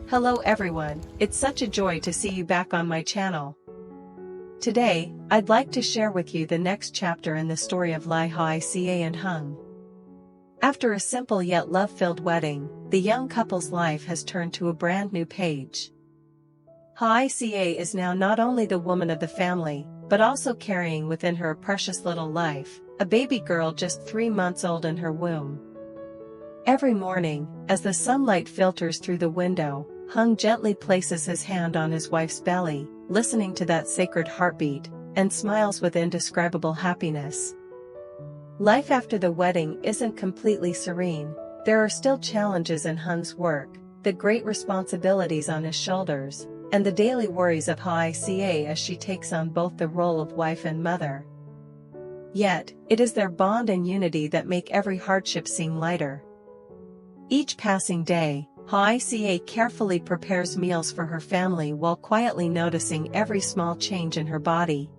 Hello everyone, it's such a joy to see you back on my channel. Today, I'd like to share with you the next chapter in the story of lythica and Hung. After a simple yet love-filled wedding, the young couple's life has turned to a brand new page. Lythica is now not only the woman of the family, but also carrying within her a precious little life, a baby girl just 3 months old in her womb. Every morning, as the sunlight filters through the window, Hung gently places his hand on his wife's belly, listening to that sacred heartbeat, and smiles with indescribable happiness. Life after the wedding isn't completely serene. There are still challenges in Hung's work, the great responsibilities on his shoulders, and the daily worries of Lythica as she takes on both the role of wife and mother. Yet, it is their bond and unity that make every hardship seem lighter. Each passing day, Lythica carefully prepares meals for her family while quietly noticing every small change in her body.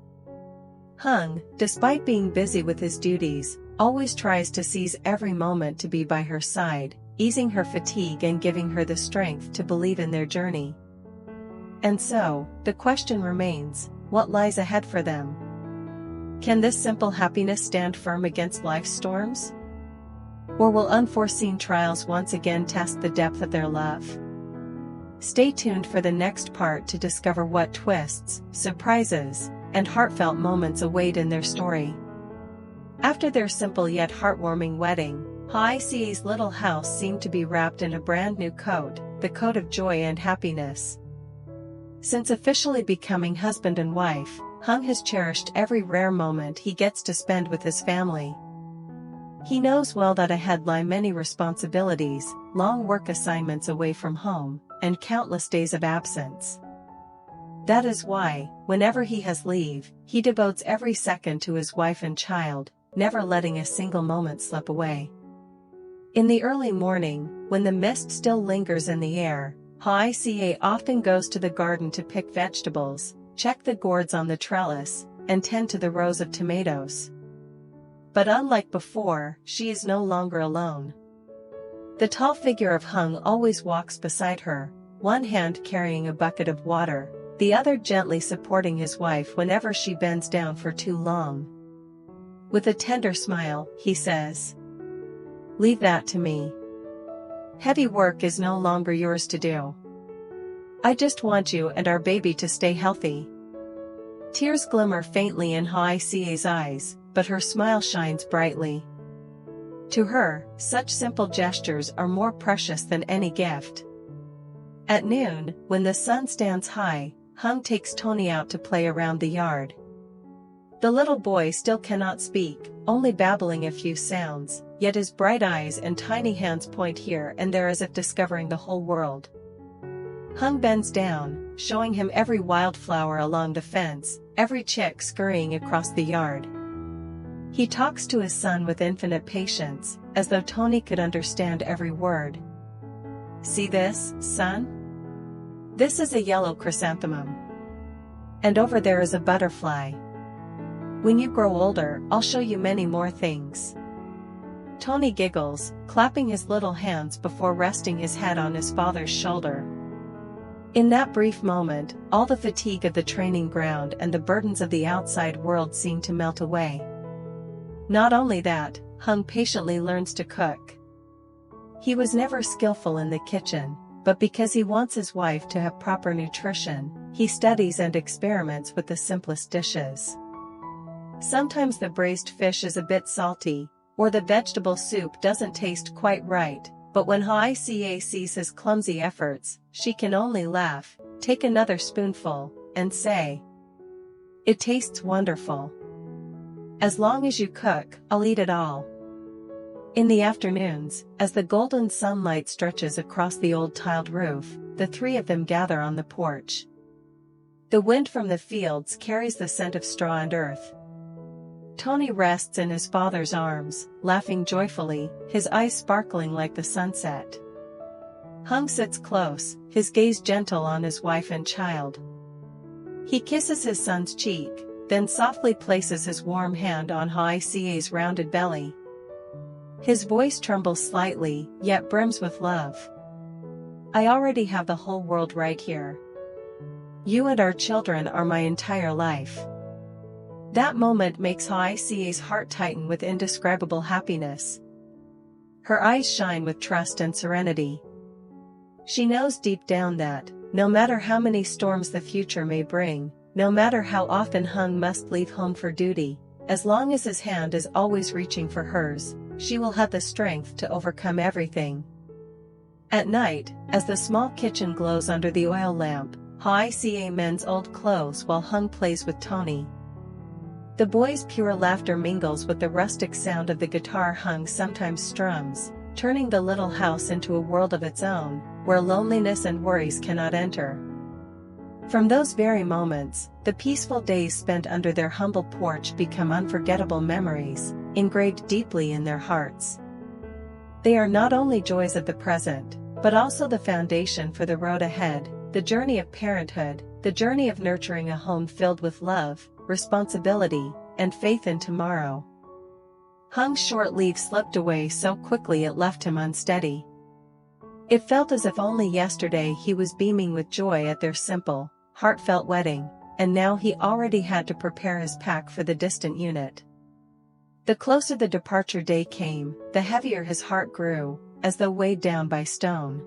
Hung, despite being busy with his duties, always tries to seize every moment to be by her side, easing her fatigue and giving her the strength to believe in their journey. And so, the question remains, what lies ahead for them? Can this simple happiness stand firm against life's storms? Or will unforeseen trials once again test the depth of their love? Stay tuned for the next part to discover what twists, surprises, and heartfelt moments await in their story. After their simple yet heartwarming wedding, Lythica's little house seemed to be wrapped in a brand new coat, the coat of joy and happiness. Since officially becoming husband and wife, Hung has cherished every rare moment he gets to spend with his family. He knows well that ahead lie many responsibilities, long work assignments away from home, and countless days of absence. That is why, whenever he has leave, he devotes every second to his wife and child, never letting a single moment slip away. In the early morning, when the mist still lingers in the air, Lythica often goes to the garden to pick vegetables, check the gourds on the trellis, and tend to the rows of tomatoes. But unlike before, she is no longer alone. The tall figure of Hung always walks beside her, one hand carrying a bucket of water, the other gently supporting his wife whenever she bends down for too long. With a tender smile, he says, "Leave that to me. Heavy work is no longer yours to do. I just want you and our baby to stay healthy." Tears glimmer faintly in Lythica's eyes, but her smile shines brightly. To her, such simple gestures are more precious than any gift. At noon, when the sun stands high, Hung takes Tony out to play around the yard. The little boy still cannot speak, only babbling a few sounds, yet his bright eyes and tiny hands point here and there as if discovering the whole world. Hung bends down, showing him every wildflower along the fence, every chick scurrying across the yard. He talks to his son with infinite patience, as though Tony could understand every word. "See this, son? This is a yellow chrysanthemum. And over there is a butterfly. When you grow older, I'll show you many more things." Tony giggles, clapping his little hands before resting his head on his father's shoulder. In that brief moment, all the fatigue of the training ground and the burdens of the outside world seem to melt away. Not only that, Hung patiently learns to cook. He was never skillful in the kitchen, but because he wants his wife to have proper nutrition, he studies and experiments with the simplest dishes. Sometimes the braised fish is a bit salty, or the vegetable soup doesn't taste quite right, but when Lythica sees his clumsy efforts, she can only laugh, take another spoonful, and say, "It tastes wonderful. As long as you cook, I'll eat it all." In the afternoons, as the golden sunlight stretches across the old tiled roof, the three of them gather on the porch. The wind from the fields carries the scent of straw and earth. Tony rests in his father's arms, laughing joyfully, his eyes sparkling like the sunset. Hung sits close, his gaze gentle on his wife and child. He kisses his son's cheek, then softly places his warm hand on Lythica's rounded belly. His voice trembles slightly, yet brims with love. I already have the whole world right here. You and our children are my entire life." That moment makes Hoai's heart tighten with indescribable happiness. Her eyes shine with trust and serenity. She knows deep down that, no matter how many storms the future may bring, no matter how often Hung must leave home for duty, as long as his hand is always reaching for hers, she will have the strength to overcome everything. At night, as the small kitchen glows under the oil lamp, Hoai mends old clothes while Hung plays with Tony. The boy's pure laughter mingles with the rustic sound of the guitar Hung sometimes strums, turning the little house into a world of its own, where loneliness and worries cannot enter. From those very moments, the peaceful days spent under their humble porch become unforgettable memories, engraved deeply in their hearts. They are not only joys of the present, but also the foundation for the road ahead, the journey of parenthood, the journey of nurturing a home filled with love, responsibility, and faith in tomorrow. Hung's short leave slipped away so quickly it left him unsteady. It felt as if only yesterday he was beaming with joy at their simple, heartfelt wedding, and now he already had to prepare his pack for the distant unit. The closer the departure day came, the heavier his heart grew, as though weighed down by stone.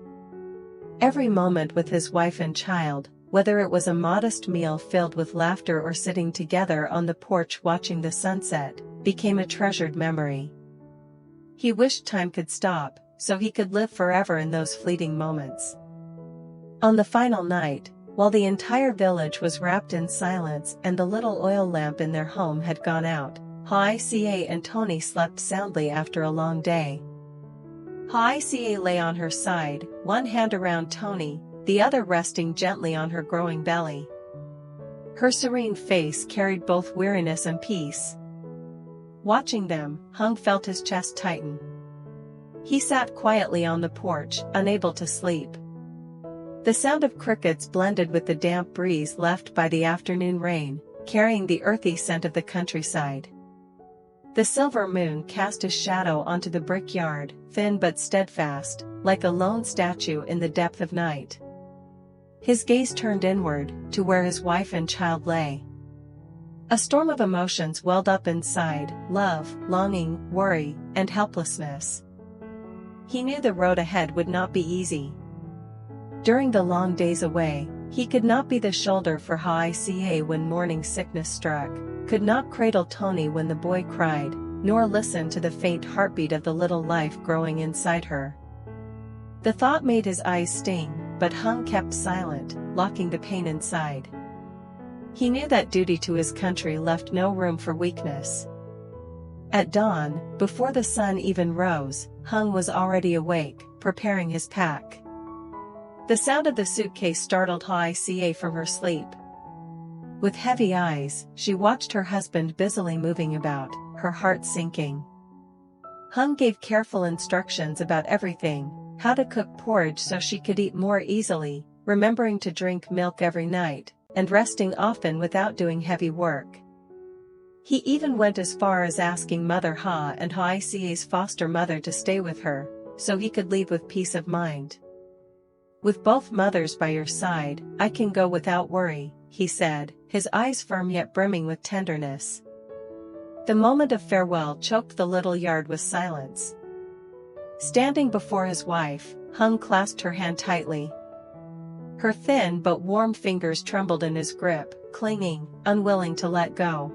Every moment with his wife and child, whether it was a modest meal filled with laughter or sitting together on the porch watching the sunset, became a treasured memory. He wished time could stop, so he could live forever in those fleeting moments. On the final night, while the entire village was wrapped in silence and the little oil lamp in their home had gone out, Hoai and Tony slept soundly after a long day. Hoai lay on her side, one hand around Tony, the other resting gently on her growing belly. Her serene face carried both weariness and peace. Watching them, Hung felt his chest tighten. He sat quietly on the porch, unable to sleep. The sound of crickets blended with the damp breeze left by the afternoon rain, carrying the earthy scent of the countryside. The silver moon cast a shadow onto the brickyard, thin but steadfast, like a lone statue in the depth of night. His gaze turned inward, to where his wife and child lay. A storm of emotions welled up inside: love, longing, worry, and helplessness. He knew the road ahead would not be easy. During the long days away, he could not be the shoulder for Hoai when morning sickness struck, could not cradle Tony when the boy cried, nor listen to the faint heartbeat of the little life growing inside her. The thought made his eyes sting, but Hung kept silent, locking the pain inside. He knew that duty to his country left no room for weakness. At dawn, before the sun even rose, Hung was already awake, preparing his pack. The sound of the suitcase startled Hoai from her sleep. With heavy eyes, she watched her husband busily moving about, her heart sinking. Hung gave careful instructions about everything: how to cook porridge so she could eat more easily, remembering to drink milk every night, and resting often without doing heavy work. He even went as far as asking Mother Ha and Hoai's foster mother to stay with her, so he could leave with peace of mind. "With both mothers by your side, I can go without worry," he said, his eyes firm yet brimming with tenderness. The moment of farewell choked the little yard with silence. Standing before his wife, Hung clasped her hand tightly. Her thin but warm fingers trembled in his grip, clinging, unwilling to let go.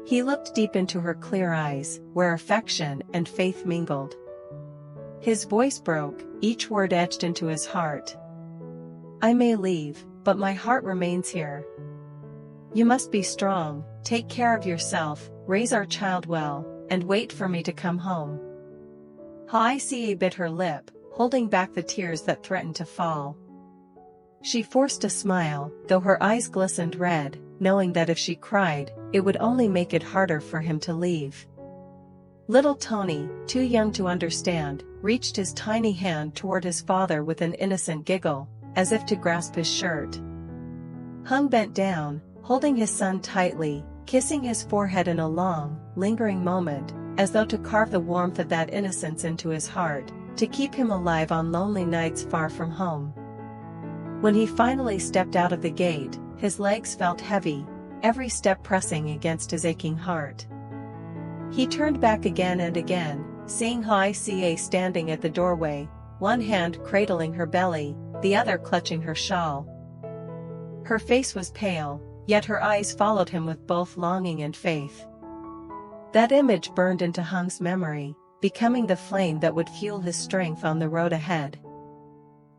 He looked deep into her clear eyes, where affection and faith mingled. His voice broke, each word etched into his heart. "I may leave, but my heart remains here. You must be strong, take care of yourself, raise our child well, and wait for me to come home." Hoai bit her lip, holding back the tears that threatened to fall. She forced a smile, though her eyes glistened red, knowing that if she cried, it would only make it harder for him to leave. Little Tony, too young to understand, reached his tiny hand toward his father with an innocent giggle, as if to grasp his shirt. Hung bent down, holding his son tightly, kissing his forehead in a long, lingering moment, as though to carve the warmth of that innocence into his heart, to keep him alive on lonely nights far from home. When he finally stepped out of the gate, his legs felt heavy, every step pressing against his aching heart. He turned back again and again, seeing Hoai standing at the doorway, one hand cradling her belly, the other clutching her shawl. Her face was pale, yet her eyes followed him with both longing and faith. That image burned into Hung's memory, becoming the flame that would fuel his strength on the road ahead.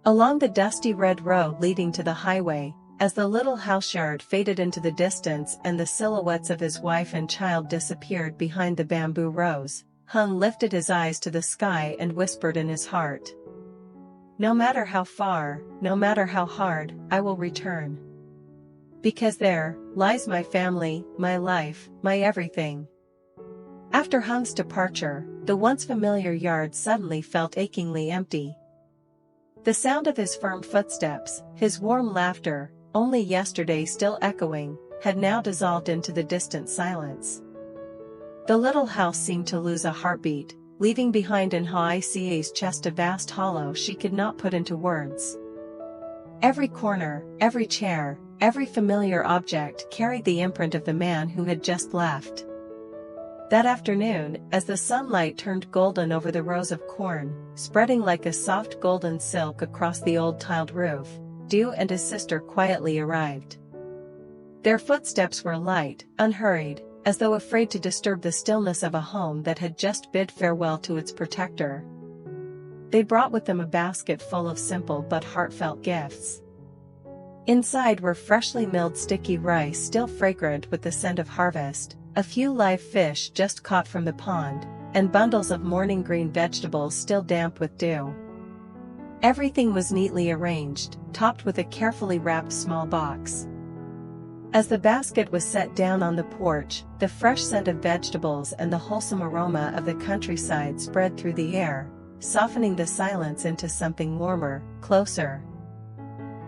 Along the dusty red road leading to the highway, as the little houseyard faded into the distance and the silhouettes of his wife and child disappeared behind the bamboo rows, Hung lifted his eyes to the sky and whispered in his heart, "No matter how far, no matter how hard, I will return. Because there lies my family, my life, my everything." After Hung's departure, the once familiar yard suddenly felt achingly empty. The sound of his firm footsteps, his warm laughter, only yesterday still echoing, had now dissolved into the distant silence. The little house seemed to lose a heartbeat, leaving behind in Hoai's chest a vast hollow she could not put into words. Every corner, every chair, every familiar object carried the imprint of the man who had just left. That afternoon, as the sunlight turned golden over the rows of corn, spreading like a soft golden silk across the old tiled roof, Diep and his sister quietly arrived. Their footsteps were light, unhurried, as though afraid to disturb the stillness of a home that had just bid farewell to its protector. They brought with them a basket full of simple but heartfelt gifts. Inside were freshly milled sticky rice still fragrant with the scent of harvest, a few live fish just caught from the pond, and bundles of morning green vegetables still damp with dew. Everything was neatly arranged, topped with a carefully wrapped small box. As the basket was set down on the porch, the fresh scent of vegetables and the wholesome aroma of the countryside spread through the air, softening the silence into something warmer, closer.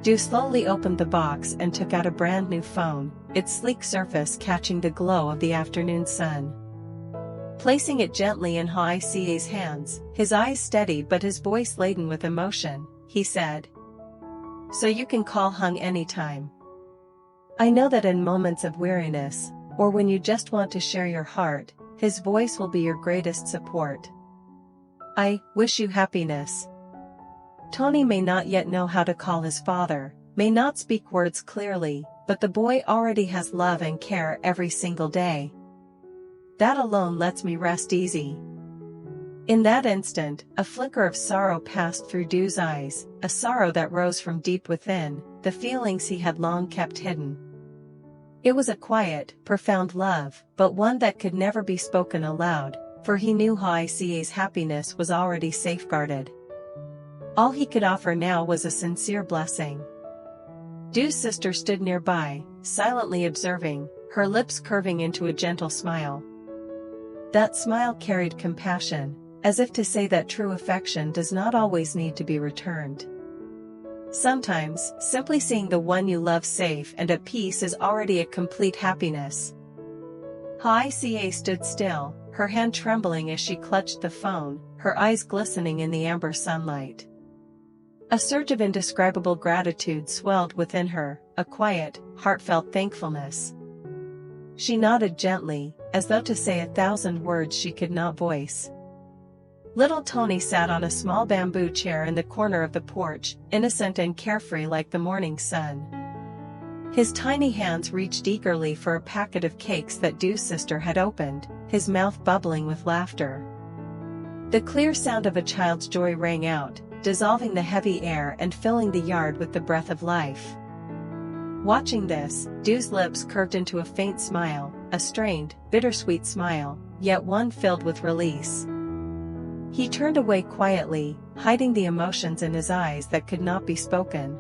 Diep slowly opened the box and took out a brand new phone, its sleek surface catching the glow of the afternoon sun. Placing it gently in Hoai's hands, his eyes steady but his voice laden with emotion, he said, "So you can call Hung anytime. I know that in moments of weariness, or when you just want to share your heart, his voice will be your greatest support. I wish you happiness." Tony may not yet know how to call his father, may not speak words clearly, but the boy already has love and care every single day. That alone lets me rest easy. In that instant, a flicker of sorrow passed through Diep's eyes, a sorrow that rose from deep within, the feelings he had long kept hidden. It was a quiet, profound love, but one that could never be spoken aloud, for he knew Hoai's happiness was already safeguarded. All he could offer now was a sincere blessing. Diep's sister stood nearby, silently observing, her lips curving into a gentle smile. That smile carried compassion, as if to say that true affection does not always need to be returned. Sometimes, simply seeing the one you love safe and at peace is already a complete happiness. Hoai stood still, her hand trembling as she clutched the phone, her eyes glistening in the amber sunlight. A surge of indescribable gratitude swelled within her, a quiet, heartfelt thankfulness. She nodded gently, as though to say 1,000 words she could not voice. Little Tony sat on a small bamboo chair in the corner of the porch, innocent and carefree like the morning sun. His tiny hands reached eagerly for a packet of cakes that Diep's sister had opened, his mouth bubbling with laughter. The clear sound of a child's joy rang out, dissolving the heavy air and filling the yard with the breath of life. Watching this, Diep's lips curved into a faint smile, a strained, bittersweet smile, yet one filled with release. He turned away quietly, hiding the emotions in his eyes that could not be spoken.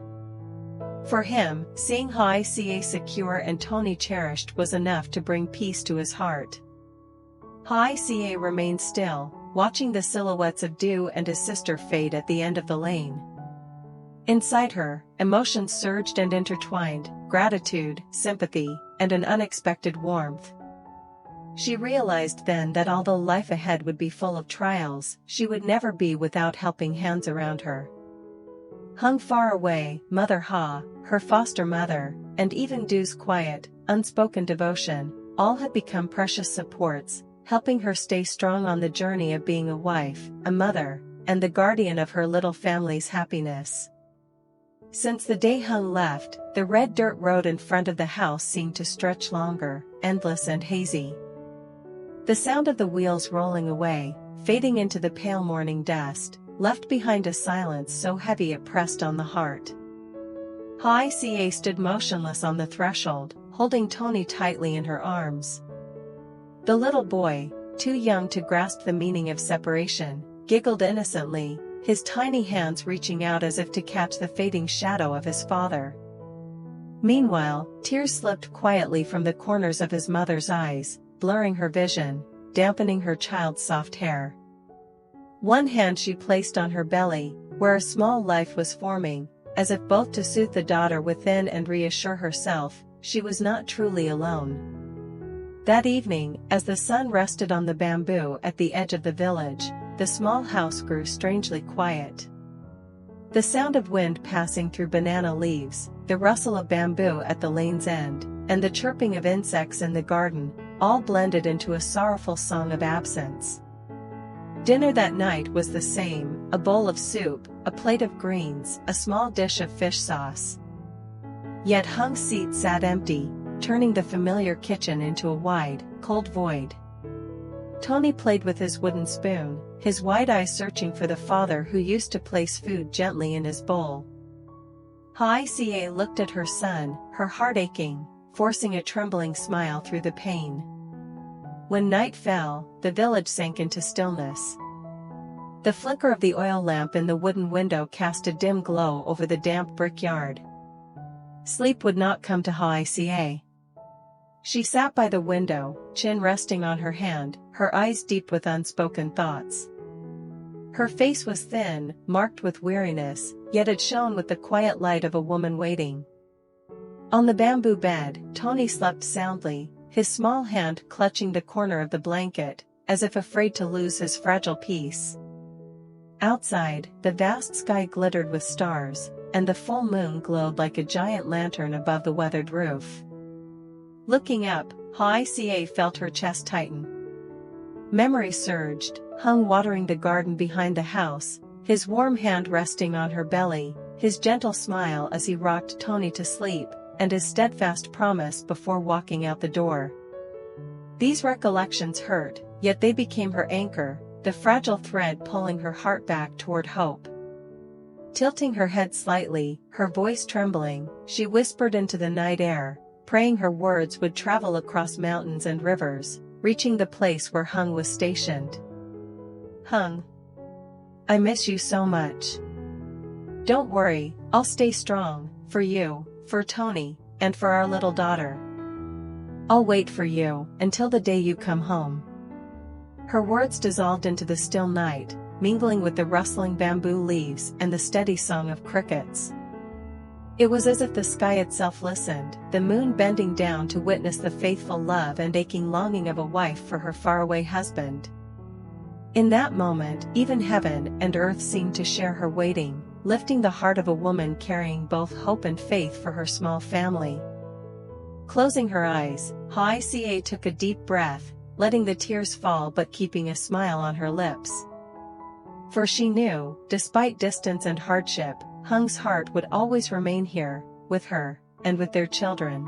For him, seeing Hoai secure and Tony cherished was enough to bring peace to his heart. Hoai remained still, watching the silhouettes of Diep and his sister fade at the end of the lane. Inside her, emotions surged and intertwined, gratitude, sympathy, and an unexpected warmth. She realized then that although life ahead would be full of trials, she would never be without helping hands around her. Hung far away, Mother Ha, her foster mother, and even Du's quiet, unspoken devotion, all had become precious supports, helping her stay strong on the journey of being a wife, a mother, and the guardian of her little family's happiness. Since the day Hung left, the red dirt road in front of the house seemed to stretch longer, endless and hazy. The sound of the wheels rolling away, fading into the pale morning dust, left behind a silence so heavy it pressed on the heart. Hoai stood motionless on the threshold, holding Tony tightly in her arms. The little boy, too young to grasp the meaning of separation, giggled innocently, his tiny hands reaching out as if to catch the fading shadow of his father. Meanwhile, tears slipped quietly from the corners of his mother's eyes, blurring her vision, dampening her child's soft hair. One hand she placed on her belly, where a small life was forming, as if both to soothe the daughter within and reassure herself, she was not truly alone. That evening, as the sun rested on the bamboo at the edge of the village, the small house grew strangely quiet. The sound of wind passing through banana leaves, the rustle of bamboo at the lane's end, and the chirping of insects in the garden, all blended into a sorrowful song of absence. Dinner that night was the same, a bowl of soup, a plate of greens, a small dish of fish sauce. Yet Hung's seat sat empty, turning the familiar kitchen into a wide, cold void. Tony played with his wooden spoon, his wide eyes searching for the father who used to place food gently in his bowl. Hoai looked at her son, her heart aching, forcing a trembling smile through the pain. When night fell, the village sank into stillness. The flicker of the oil lamp in the wooden window cast a dim glow over the damp brickyard. Sleep would not come to Hoai. She sat by the window, chin resting on her hand, her eyes deep with unspoken thoughts. Her face was thin, marked with weariness, yet it shone with the quiet light of a woman waiting. On the bamboo bed, Tony slept soundly, his small hand clutching the corner of the blanket, as if afraid to lose his fragile peace. Outside, the vast sky glittered with stars, and the full moon glowed like a giant lantern above the weathered roof. Looking up, Hoai felt her chest tighten. Memory surged, Hung watering the garden behind the house, his warm hand resting on her belly, his gentle smile as he rocked Tony to sleep, and his steadfast promise before walking out the door. These recollections hurt, yet they became her anchor, the fragile thread pulling her heart back toward hope. Tilting her head slightly, her voice trembling, she whispered into the night air, praying her words would travel across mountains and rivers, reaching the place where Hung was stationed. Hung. I miss you so much. Don't worry, I'll stay strong, for you, for Tony, and for our little daughter. I'll wait for you, until the day you come home. Her words dissolved into the still night, mingling with the rustling bamboo leaves and the steady song of crickets. It was as if the sky itself listened, the moon bending down to witness the faithful love and aching longing of a wife for her faraway husband. In that moment, even heaven and earth seemed to share her waiting, lifting the heart of a woman carrying both hope and faith for her small family. Closing her eyes, Hoai took a deep breath, letting the tears fall but keeping a smile on her lips. For she knew, despite distance and hardship, Hung's heart would always remain here, with her, and with their children.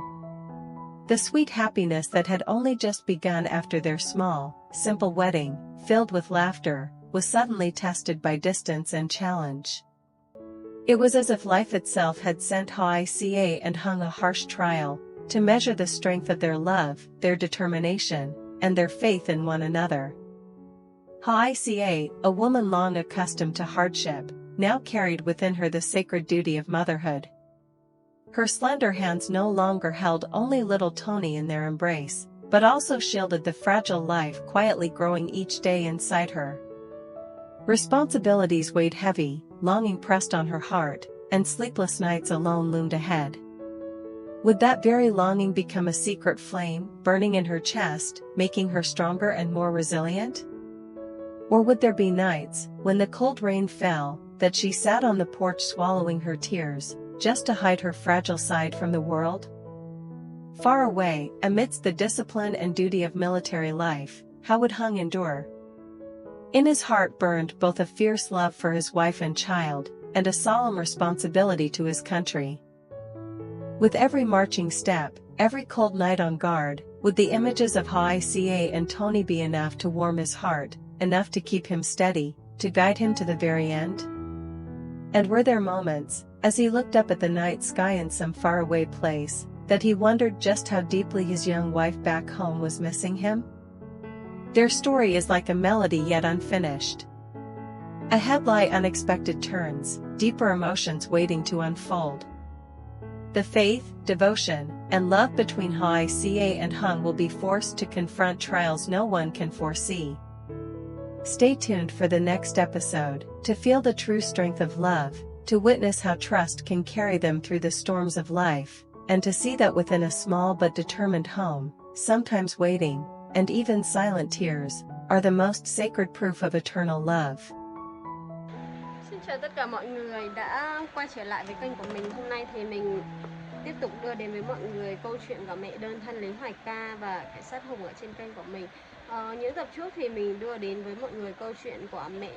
The sweet happiness that had only just begun after their small, simple wedding, filled with laughter, was suddenly tested by distance and challenge. It was as if life itself had sent Hoai and Hung a harsh trial, to measure the strength of their love, their determination, and their faith in one another. Hoai, a woman long accustomed to hardship, now carried within her the sacred duty of motherhood. Her slender hands no longer held only little Tony in their embrace, but also shielded the fragile life quietly growing each day inside her. Responsibilities weighed heavy, longing pressed on her heart, and sleepless nights alone loomed ahead. Would that very longing become a secret flame, burning in her chest, making her stronger and more resilient? Or would there be nights, when the cold rain fell, that she sat on the porch swallowing her tears, just to hide her fragile side from the world? Far away, amidst the discipline and duty of military life, how would Hung endure? In his heart burned both a fierce love for his wife and child, and a solemn responsibility to his country. With every marching step, every cold night on guard, would the images of Hoai and Tony be enough to warm his heart, enough to keep him steady, to guide him to the very end? And were there moments, as he looked up at the night sky in some faraway place, that he wondered just how deeply his young wife back home was missing him? Their story is like a melody yet unfinished. Ahead lie unexpected turns, deeper emotions waiting to unfold. The faith, devotion, and love between Hoai and Hung will be forced to confront trials no one can foresee. Stay tuned for the next episode, to feel the true strength of love, to witness how trust can carry them through the storms of life, and to see that within a small but determined home, sometimes waiting, and even silent tears, are the most sacred proof of eternal love. Xin chào tất cả mọi người đã quay trở lại với kênh của mình. Hôm nay thì mình tiếp tục đưa đến với mọi người câu chuyện của mẹ đơn thân lính Hoài Ca và cảnh sát Hùng ở trên kênh của mình. Những tập trước thì mình đưa đến với mọi người câu chuyện của mẹ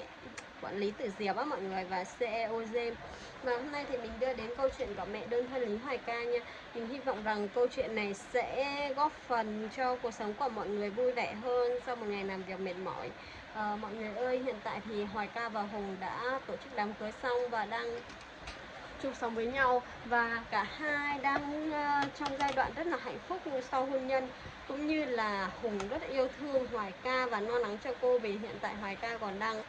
quản lý tử Diệp á mọi người và CEO James. Và hôm nay thì mình đưa đến câu chuyện của mẹ đơn thân lính Hoài Ca nha. Mình hy vọng rằng câu chuyện này sẽ góp phần cho cuộc sống của mọi người vui vẻ hơn sau một ngày làm việc mệt mỏi. Mọi người ơi, hiện tại thì Hoài Ca và Hùng đã tổ chức đám cưới xong và đang chung sống với nhau, và cả hai đang trong giai đoạn rất là hạnh phúc sau hôn nhân, cũng như là Hùng rất là yêu thương Hoài Ca và lo lắng cho cô vì hiện tại Hoài Ca còn đang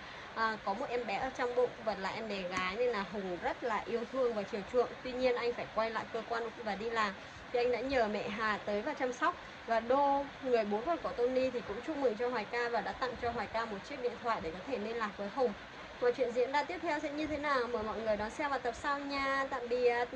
có một em bé ở trong bụng và là em bé gái, nên là Hùng rất là yêu thương và chiều chuộng. Tuy nhiên anh phải quay lại cơ quan và đi làm thì anh đã nhờ mẹ Hà tới và chăm sóc. Và Đô, người bố ruột của Tony, thì cũng chúc mừng cho Hoài Ca và đã tặng cho Hoài Ca một chiếc điện thoại để có thể liên lạc với Hùng. Mọi chuyện diễn ra tiếp theo sẽ như thế nào, mời mọi người đón xem vào tập sau nha. Tạm biệt.